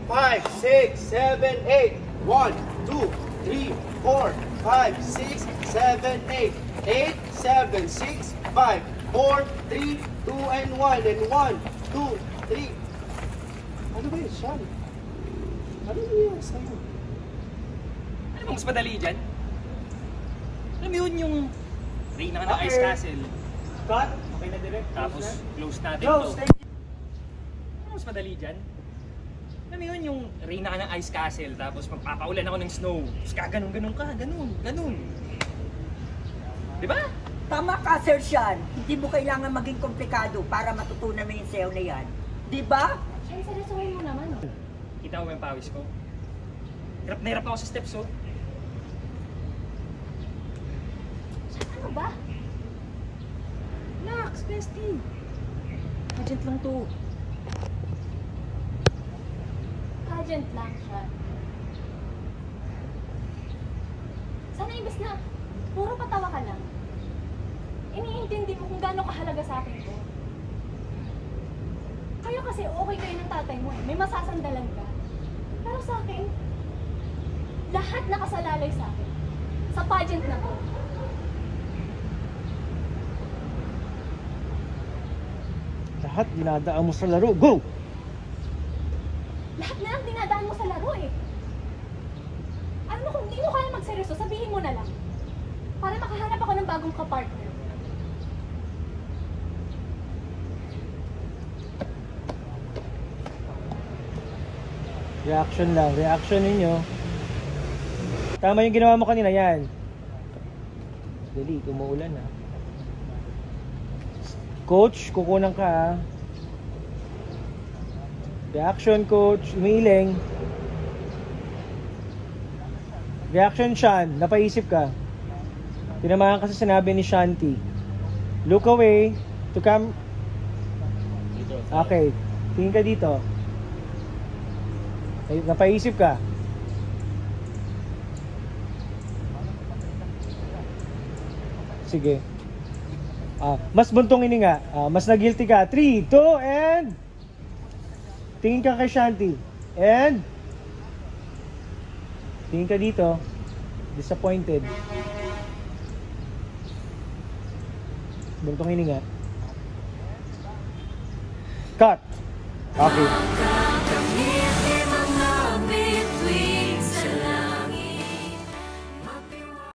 5, 6, 7, 8. 1, 2, 3, 4, 5, 6, 7, 8. 8, 7, 6, 5, 4, 3, 2, and 1. And 1, 2, 3. Ano ba yun, Sean? Ano yun sa'yo? Ano mo mas madali dyan? Alam mo yun yung Reyna ng Ice Castle. Cut? Okay na direct? Tapos close natin Close, to. thank you. Ano mas madali dyan? Alam mo yun yung Reyna ng Ice Castle, tapos magpapaulan ako ng snow. Tapos kaganon-ganon ka, ganon. Di ba? Tama ka, Sir Sean. Hindi mo kailangan maging komplikado para matutunan mo yung sayo na yan. Di ba? Ay, seryosohin mo naman, oh. Kita mo ba yung pawis ko? Hirap na hirap ako sa steps, oh. Ano ba? Relax, bestie. Urgent lang to. Pageant lang siya. Sana imbes na puro patawa ka lang. Iniintindi mo kung gaano kahalaga sa akin to. Kayo kasi okay kayo ng tatay mo eh. May masasandalan ka. Pero sa akin, lahat nakasalalay sa akin. Sa pageant na to. Lahat dinadaan mo sa laro. Go! Lahat na lang dinadaan mo sa laro eh. Ano mo, kung di mo kaya magseryoso, sabihin mo na lang. Para makahanap ako ng bagong kapartner. Reaction lang. Reaction ninyo. Tama yung ginawa mo kanina. Yan. Dali, umuulan na. Coach, kukunan ka ha. Reaction, coach. Umiiling. Reaction, Sean. Napaisip ka. Tinamaan ka sa sinabi ni Shanti. Look away to come. Okay. Tingin ka dito. Ay, napaisip ka. Sige. Mas buntong hininga. Mas nag-guilty ka. 3, 2, and... Tingin ka kay Shanti. And... Tingin ka dito. Disappointed. Buntong hininga. Cut. Okay.